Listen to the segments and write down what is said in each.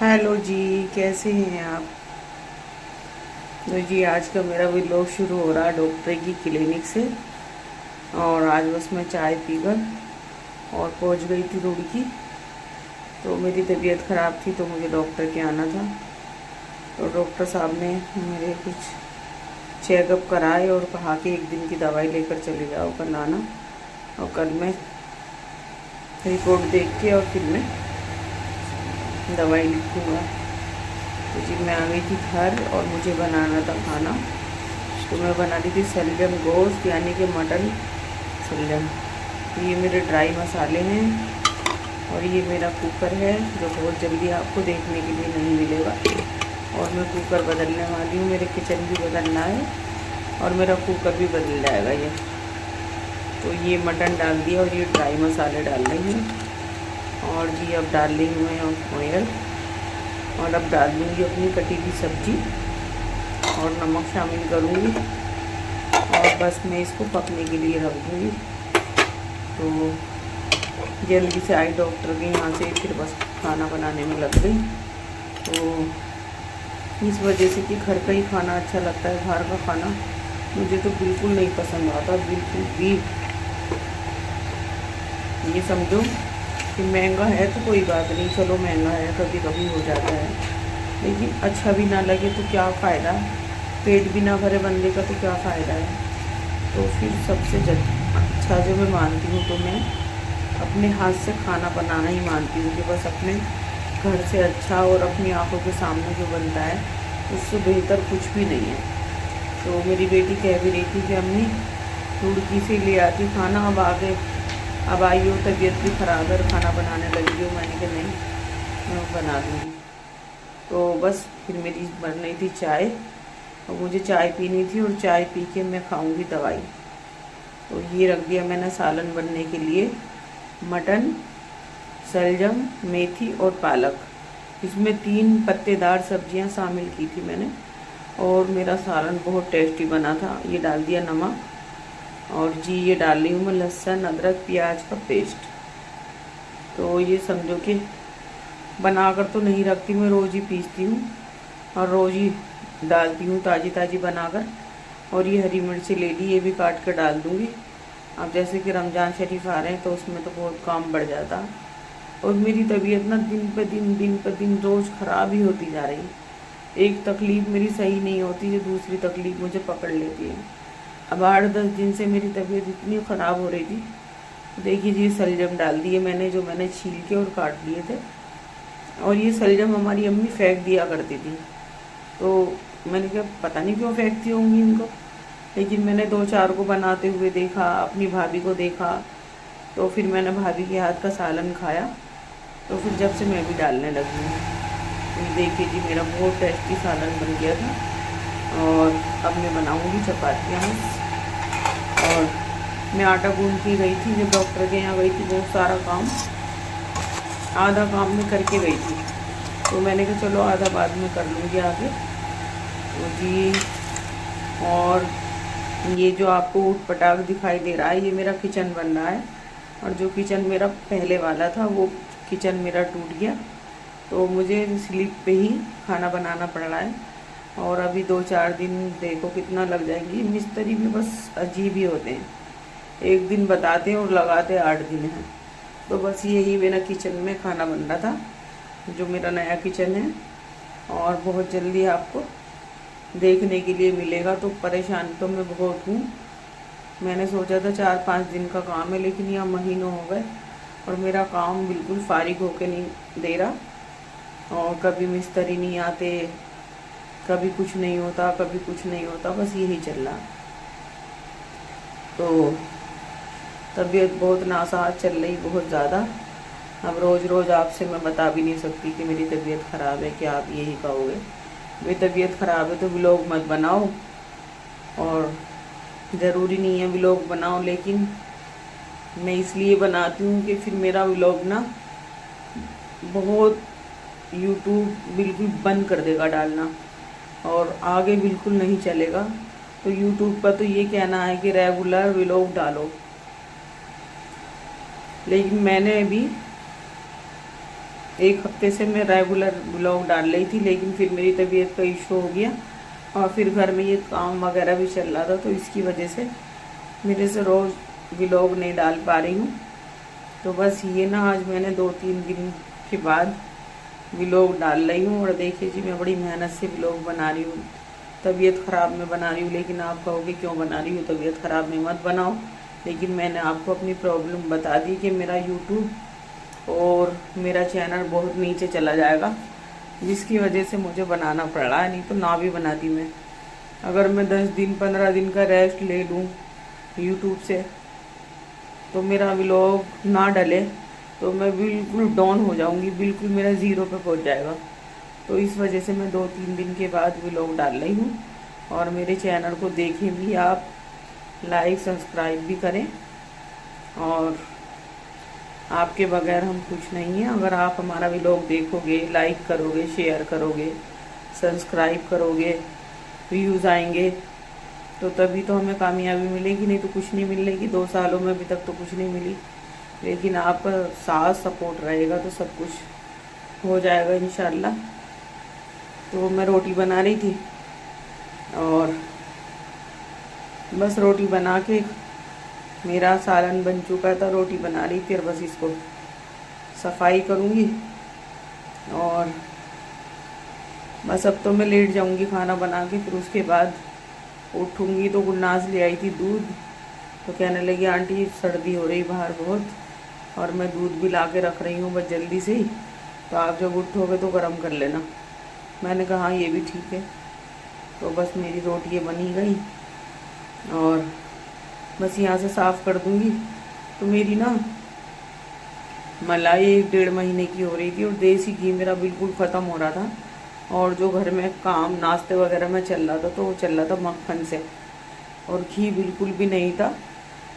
Hello जी, कैसे हैं आप। तो जी आज का मेरा व्लॉग शुरू हो रहा है डॉक्टर की क्लिनिक से। और आज बस मैं चाय पीकर और पहुंच गई थी रुड़की। तो मेरी तबीयत ख़राब थी तो मुझे डॉक्टर के आना था। तो डॉक्टर साहब ने मेरे कुछ चेकअप कराए और कहा कि एक दिन की दवाई लेकर चले जाओ कल आना, और कल मैं रिपोर्ट देख के और फिर मैं दवाई लिखूँगा। तो जी मैं आ गई थी घर और मुझे बनाना था खाना। तो मैं बना रही थी शलजम गोश्त यानी कि मटन शलजम। तो ये मेरे ड्राई मसाले हैं और ये मेरा कुकर है जो बहुत जल्दी आपको देखने के लिए नहीं मिलेगा। और मैं कुकर बदलने वाली हूँ, मेरे किचन भी बदलना है और मेरा कुकर भी बदल जाएगा ये। तो ये मटन डाल दिया और ये ड्राई मसाले डाल रही हूँ। और जी अब डाल रही हूँ मैं ऑयल, और अब डाल दूँगी अपनी कटी हुई सब्जी और नमक शामिल करूँगी और बस मैं इसको पकने के लिए रख दूँगी। तो जल्दी से आई डॉक्टर के यहाँ से, फिर बस खाना बनाने में लग गई। तो इस वजह से कि घर का ही खाना अच्छा लगता है, बाहर का खाना मुझे तो बिल्कुल नहीं पसंद आता, बिल्कुल भी। ये समझो कि महंगा है तो कोई बात नहीं, चलो महंगा है कभी कभी हो जाता है, लेकिन अच्छा भी ना लगे तो क्या फ़ायदा। पेट भी ना भरे बंदे का तो क्या फ़ायदा है। तो फिर सबसे अच्छा जो मैं मानती हूँ तो मैं अपने हाथ से खाना बनाना ही मानती हूँ कि बस अपने घर से अच्छा और अपनी आंखों के सामने जो बनता है उससे बेहतर कुछ भी नहीं है। तो मेरी बेटी कह भी रही थी कि अम्मी रुड़की से ले आती खाना, अब आई हो, तबीयत भी ख़राब है और खाना बनाने लगी हो। मैंने कहा नहीं, मैं बना दूँगी। तो बस फिर मेरी बन रही थी चाय और मुझे चाय पीनी थी और चाय पी के मैं खाऊंगी दवाई। तो ये रख दिया मैंने सालन बनने के लिए, मटन, शलजम, मेथी और पालक। इसमें 3 पत्तेदार सब्जियां शामिल की थी मैंने और मेरा सालन बहुत टेस्टी बना था। ये डाल दिया नमक, और जी ये डाल रही हूँ मैं लहसुन अदरक प्याज का पेस्ट। तो ये समझो कि बनाकर तो नहीं रखती, मैं रोज़ ही पीसती हूँ और रोज़ ही डालती हूँ ताज़ी ताज़ी बनाकर। और ये हरी मिर्ची ले ली, ये भी काट कर डाल दूँगी। अब जैसे कि रमज़ान शरीफ आ रहे हैं तो उसमें तो बहुत काम बढ़ जाता। और मेरी तबीयत ना दिन पर दिन रोज़ ख़राब ही होती जा रही है। एक तकलीफ़ मेरी सही नहीं होती जो दूसरी तकलीफ़ मुझे पकड़ लेती है। अब 8-10 दिन से मेरी तबीयत इतनी ख़राब हो रही थी। देखिए जी शलजम डाल दिए मैंने, जो मैंने छील के और काट लिए थे। और ये शलजम हमारी अम्मी फेंक दिया करती थी, तो मैंने कहा पता नहीं क्यों फेंकती होंगी इनको, लेकिन मैंने 2-4 को बनाते हुए देखा, अपनी भाभी को देखा, तो फिर मैंने भाभी के हाथ का सालन खाया। तो फिर जब से मैं भी डालने लगी हूँ। तो ये देखिए जी मेरा बहुत टेस्टी सालन बन गया था। और अब मैं बनाऊँगी चपातियाँ। और मैं आटा गूंद के गई थी, जब डॉक्टर के यहाँ गई थी बहुत सारा काम, आधा काम मैं करके गई थी। तो मैंने कहा चलो आधा बाद में कर लूँगी आगे। तो जी और ये जो आपको ऊट पटाख दिखाई दे रहा है ये मेरा किचन बन रहा है। और जो किचन मेरा पहले वाला था वो किचन मेरा टूट गया, तो मुझे स्लिप पे ही खाना बनाना पड़ रहा है। और अभी 2-4 दिन देखो कितना लग जाएंगी। मिस्त्री भी बस अजीब ही होते हैं, एक दिन बताते हैं और लगाते 8 दिन हैं। तो बस यही मेरा किचन में खाना बन रहा था, जो मेरा नया किचन है। और बहुत जल्दी आपको देखने के लिए मिलेगा। तो परेशान तो मैं बहुत हूँ। मैंने सोचा था 4-5 दिन का काम है, लेकिन यह महीनों हो गए और मेरा काम बिल्कुल फारिग होके नहीं दे रहा। और कभी मिस्त्री नहीं आते, कभी कुछ नहीं होता, कभी कुछ नहीं होता, बस यही चल रहा। तो तबीयत बहुत नासाज चल रही, बहुत ज़्यादा। अब रोज़ रोज़ आपसे मैं बता भी नहीं सकती कि मेरी तबीयत ख़राब है, कि आप यही कहोगे मेरी तबीयत ख़राब है तो व्लॉग मत बनाओ। और ज़रूरी नहीं है व्लॉग बनाओ, लेकिन मैं इसलिए बनाती हूँ कि फिर मेरा व्लॉग ना बहुत यूट्यूब बिल्कुल बंद कर देगा डालना और आगे बिल्कुल नहीं चलेगा। तो यूट्यूब पर तो ये कहना है कि रेगुलर व्लॉग डालो, लेकिन मैंने भी एक हफ्ते से मैं रेगुलर ब्लॉग डाल रही थी, लेकिन फिर मेरी तबीयत का इशू हो गया और फिर घर में ये काम वगैरह भी चल रहा था, तो इसकी वजह से मेरे से रोज़ ब्लॉग नहीं डाल पा रही हूँ। तो बस ये ना आज मैंने 2-3 दिन के बाद व्लॉग डाल रही हूँ। और देखिए जी, मैं बड़ी मेहनत से व्लॉग बना रही हूँ, तबीयत ख़राब में बना रही हूँ। लेकिन आप कहोगे क्यों बना रही हूँ, तबीयत ख़राब में मत बनाओ। लेकिन मैंने आपको अपनी प्रॉब्लम बता दी कि मेरा यूट्यूब और मेरा चैनल बहुत नीचे चला जाएगा, जिसकी वजह से मुझे बनाना पड़ रहा है, नहीं तो ना भी बनाती मैं। अगर मैं 10 दिन 15 दिन का रेस्ट ले लूँ यूट्यूब से, तो मेरा व्लॉग ना डले तो मैं बिल्कुल डाउन हो जाऊंगी, बिल्कुल मेरा ज़ीरो पे पहुंच जाएगा। तो इस वजह से मैं 2-3 दिन के बाद व्लॉग डाल रही हूँ। और मेरे चैनल को देखें भी आप, लाइक सब्सक्राइब भी करें। और आपके बगैर हम कुछ नहीं हैं। अगर आप हमारा व्लॉग देखोगे, लाइक करोगे, शेयर करोगे, सब्सक्राइब करोगे, व्यूज़ आएंगे, तो तभी तो हमें कामयाबी मिलेगी, नहीं तो कुछ नहीं मिलेगी। 2 सालों में अभी तक तो कुछ नहीं मिली। लेकिन आपका साथ सपोर्ट रहेगा तो सब कुछ हो जाएगा इंशाल्लाह। तो मैं रोटी बना रही थी और बस रोटी बना के, मेरा सालन बन चुका था, रोटी बना रही थी और बस इसको सफाई करूँगी और बस अब तो मैं लेट जाऊँगी खाना बना के। फिर उसके बाद उठूँगी तो गुलनाज ले आई थी दूध, तो कहने लगी आंटी सर्दी हो रही बाहर बहुत, और मैं दूध भी ला के रख रही हूँ बस जल्दी से ही, तो आप जब उठोगे तो गर्म कर लेना। मैंने कहा हाँ ये भी ठीक है। तो बस मेरी रोटी बनी गई और बस यहाँ से साफ़ कर दूँगी। तो मेरी ना मलाई 1-1.5 महीने की हो रही थी और देसी घी मेरा बिल्कुल ख़त्म हो रहा था। और जो घर में काम नाश्ते वगैरह में चल रहा था, तो वो चल रहा था मक्खन से, और घी बिल्कुल भी नहीं था।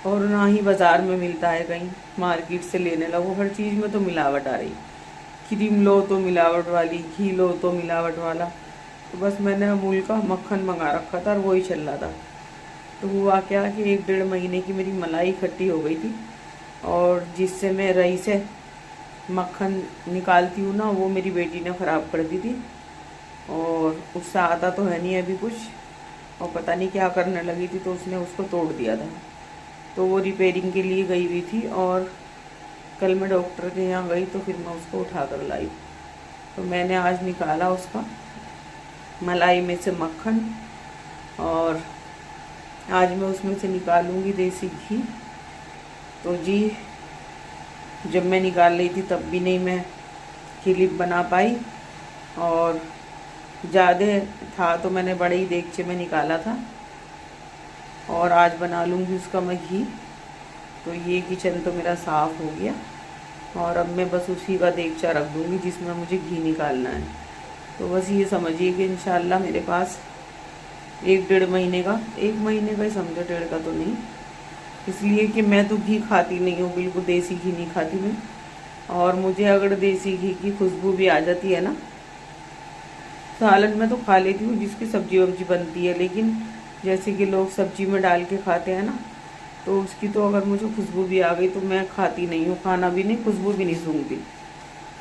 और ना ही बाज़ार में मिलता है, कहीं मार्केट से लेने लगो, हर चीज़ में तो मिलावट आ रही। क्रीम लो तो मिलावट वाली, घी लो तो मिलावट वाला। तो बस मैंने अमूल का मक्खन मंगा रखा था और वही चल रहा था। तो हुआ क्या कि 1-1.5 महीने की मेरी मलाई इकट्ठी हो गई थी, और जिससे मैं रई से मक्खन निकालती हूँ ना, वो मेरी बेटी ने ख़राब कर दी थी। और उससे आता तो है नहीं अभी कुछ, और पता नहीं क्या करने लगी थी, तो उसने उसको तोड़ दिया था। तो वो रिपेयरिंग के लिए गई हुई थी और कल मैं डॉक्टर के यहाँ गई, तो फिर मैं उसको उठा कर लाई। तो मैंने आज निकाला उसका मलाई में से मक्खन, और आज मैं उसमें से निकालूंगी देसी घी। तो जी, जब मैं निकाल रही थी तब भी नहीं मैं क्लिप बना पाई, और ज़्यादा था तो मैंने बड़े ही देगचे में निकाला था। और आज बना लूँगी उसका मैं घी। तो ये किचन तो मेरा साफ़ हो गया, और अब मैं बस उसी का देगचा रख दूँगी जिसमें मुझे घी निकालना है। तो बस ये समझिए कि इंशाल्लाह मेरे पास 1-1.5 महीने का, 1 महीने का ही समझो, 1.5 का तो नहीं, इसलिए कि मैं तो घी खाती नहीं हूँ, बिल्कुल देसी घी नहीं खाती मैं। और मुझे अगर देसी घी की खुशबू भी आ जाती है ना, सालन में तो खा लेती हूँ जिसकी सब्जी वब्जी बनती है, लेकिन जैसे कि लोग सब्जी में डाल के खाते हैं ना, तो उसकी तो अगर मुझे खुशबू भी आ गई तो मैं खाती नहीं हूँ, खाना भी नहीं, खुशबू भी नहीं सूंघती।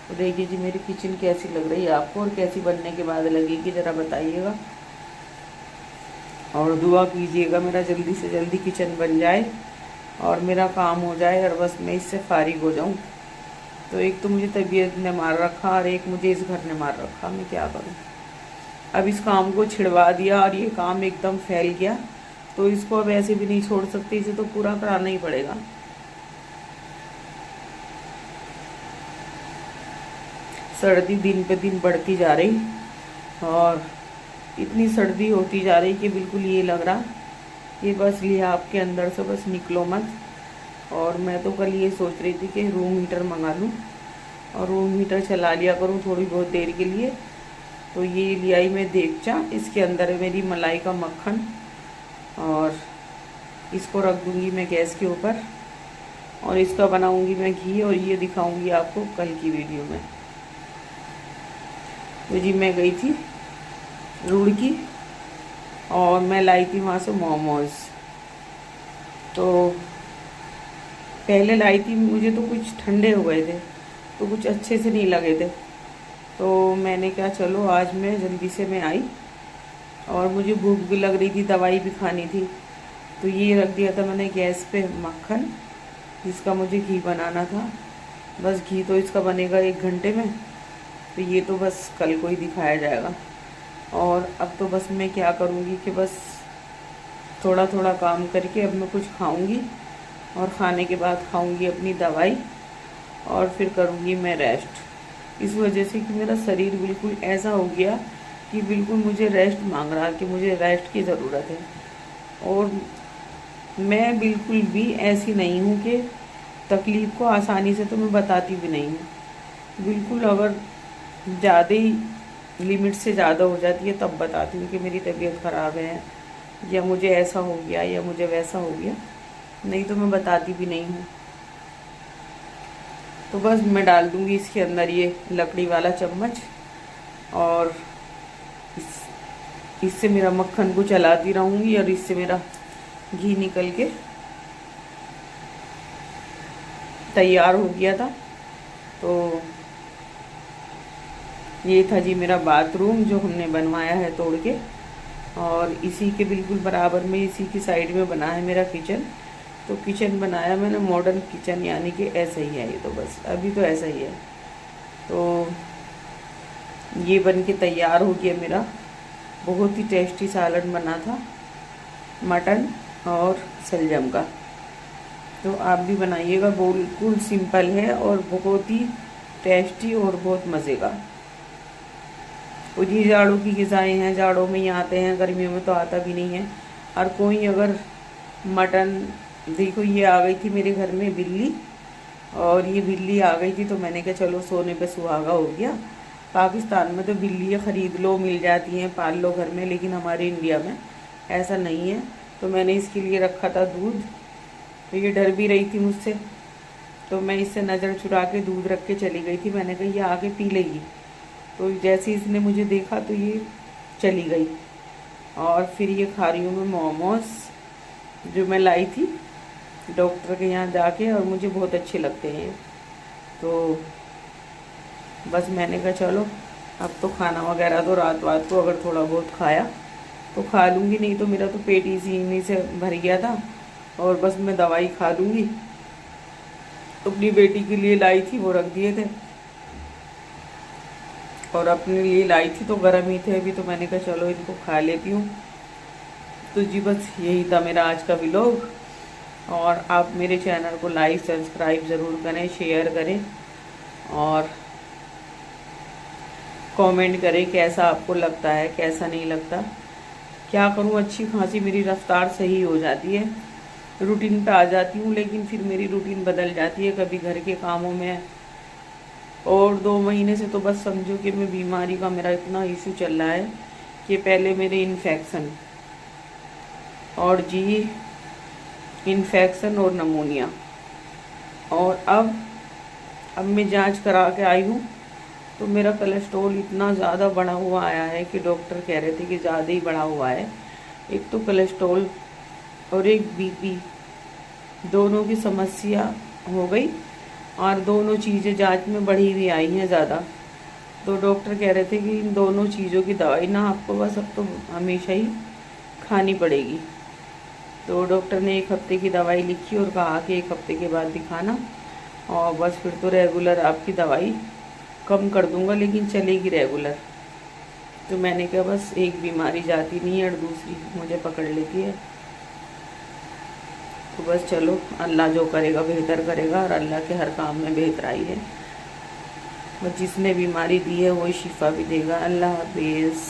तो देखिए जी मेरी किचन कैसी लग रही है आपको, और कैसी बनने के बाद लगेगी ज़रा बताइएगा। और दुआ कीजिएगा मेरा जल्दी से जल्दी किचन बन जाए और मेरा काम हो जाए, और बस मैं इससे फारिग हो जाऊँ। तो एक तो मुझे तबीयत ने मार रखा, और एक मुझे इस घर ने मार रखा, मैं क्या करूँ। अब इस काम को छिड़वा दिया और ये काम एकदम फैल गया, तो इसको अब ऐसे भी नहीं छोड़ सकते, इसे तो पूरा कराना ही पड़ेगा। सर्दी दिन पे दिन बढ़ती जा रही, और इतनी सर्दी होती जा रही कि बिल्कुल ये लग रहा कि बस ये आपके अंदर से बस निकलो मत। और मैं तो कल ये सोच रही थी कि रूम हीटर मंगा लूँ और रूम हीटर चला लिया करूँ थोड़ी बहुत देर के लिए। तो ये ले आई मैं देगचा, इसके अंदर है मेरी मलाई का मक्खन, और इसको रख दूँगी मैं गैस के ऊपर, और इसका बनाऊँगी मैं घी, और ये दिखाऊँगी आपको कल की वीडियो में। तो जी मैं गई थी रुड़की, और मैं लाई थी वहाँ से मोमोज़। तो पहले लाई थी, मुझे तो कुछ ठंडे हो गए थे, तो कुछ अच्छे से नहीं लगे थे। तो मैंने कहा चलो आज मैं जल्दी से मैं आई, और मुझे भूख भी लग रही थी, दवाई भी खानी थी। तो ये रख दिया था मैंने गैस पे मक्खन, जिसका मुझे घी बनाना था। बस घी तो इसका बनेगा 1 घंटे में, तो ये तो बस कल को ही दिखाया जाएगा। और अब तो बस मैं क्या करूँगी कि बस थोड़ा थोड़ा काम करके अब मैं कुछ खाऊँगी, और खाने के बाद खाऊँगी अपनी दवाई, और फिर करूँगी मैं रेस्ट। इस वजह से कि मेरा शरीर बिल्कुल ऐसा हो गया कि बिल्कुल मुझे रेस्ट मांग रहा, कि मुझे रेस्ट की ज़रूरत है। और मैं बिल्कुल भी ऐसी नहीं हूँ कि तकलीफ़ को आसानी से तो मैं बताती भी नहीं हूँ। बिल्कुल अगर ज़्यादा ही लिमिट से ज़्यादा हो जाती है तब बताती हूँ कि मेरी तबीयत ख़राब है, या मुझे ऐसा हो गया, या मुझे वैसा हो गया, नहीं तो मैं बताती भी नहीं हूँ। तो बस मैं डाल दूँगी इसके अंदर ये लकड़ी वाला चम्मच, और इससे मेरा मक्खन को चलाती रहूँगी, और इससे मेरा घी निकल के तैयार हो गया था। तो ये था जी मेरा बाथरूम जो हमने बनवाया है तोड़ के, और इसी के बिल्कुल बराबर में, इसी की साइड में बना है मेरा किचन। तो किचन बनाया मैंने मॉडर्न किचन, यानी कि ऐसा ही है ये, तो बस अभी तो ऐसा ही है। तो ये बन के तैयार हो गया मेरा। बहुत ही टेस्टी सालन बना था, मटन और शलजम का। तो आप भी बनाइएगा, बिल्कुल सिंपल है और बहुत ही टेस्टी और बहुत मज़े का। और ये जाड़ों की ग़िज़ाएँ हैं, जाड़ों में ही आते हैं, गर्मियों में तो आता भी नहीं है। और कोई अगर मटन, देखो ये आ गई थी मेरे घर में बिल्ली, और ये बिल्ली आ गई थी तो मैंने कहा चलो सोने पे सुहागा हो गया। पाकिस्तान में तो बिल्लियाँ ख़रीद लो, मिल जाती हैं, पाल लो घर में, लेकिन हमारे इंडिया में ऐसा नहीं है। तो मैंने इसके लिए रखा था दूध। तो ये डर भी रही थी मुझसे, तो मैं इससे नज़र चुरा के दूध रख के चली गई थी। मैंने कहा ये आके पी लेगी। तो जैसे इसने मुझे देखा तो ये चली गई। और फिर ये खा रही हूँ मैं मोमोज जो मैं लाई थी डॉक्टर के यहाँ जाके, और मुझे बहुत अच्छे लगते हैं। तो बस मैंने कहा चलो अब तो खाना वगैरह तो रात को अगर थोड़ा बहुत खाया तो खा लूँगी, नहीं तो मेरा तो पेट इसी से भर गया था। और बस मैं दवाई खा लूँगी। अपनी बेटी के लिए लाई थी, वो रख दिए थे, और अपने लिए लाई थी तो गर्म ही थे अभी, तो मैंने कहा चलो इनको खा लेती हूँ। तो जी बस यही था मेरा आज का व्लॉग। और आप मेरे चैनल को लाइक सब्सक्राइब ज़रूर करें, शेयर करें, और कमेंट करें कैसा आपको लगता है, कैसा नहीं लगता। क्या करूँ, अच्छी खासी मेरी रफ्तार सही हो जाती है, रूटीन पे आ जाती हूँ, लेकिन फिर मेरी रूटीन बदल जाती है कभी घर के कामों में। और 2 महीने से तो बस समझो कि मैं बीमारी का मेरा इतना इशू चल रहा है कि पहले मेरे इन्फेक्शन, और जी इन्फेक्शन और नमूनिया, और अब मैं जांच करा के आई हूँ तो मेरा कोलेस्ट्रॉल इतना ज़्यादा बढ़ा हुआ आया है कि डॉक्टर कह रहे थे कि ज़्यादा ही बढ़ा हुआ है। एक तो कोलेस्ट्रॉल और एक बीपी, दोनों की समस्या हो गई, और दोनों चीज़ें जांच में बढ़ी हुई आई हैं ज़्यादा। तो डॉक्टर कह रहे थे कि इन दोनों चीज़ों की दवाई ना आपको बस अब तो हमेशा ही खानी पड़ेगी। तो डॉक्टर ने 1 हफ्ते की दवाई लिखी और कहा कि 1 हफ्ते के बाद दिखाना, और बस फिर तो रेगुलर आपकी दवाई कम कर दूंगा, लेकिन चलेगी रेगुलर। तो मैंने कहा बस एक बीमारी जाती नहीं है और दूसरी मुझे पकड़ लेती है। तो बस चलो, अल्लाह जो करेगा बेहतर करेगा, और अल्लाह के हर काम में बेहतराई है। बस जिसने बीमारी दी है वही शिफा भी देगा। अल्लाह हाफिज़।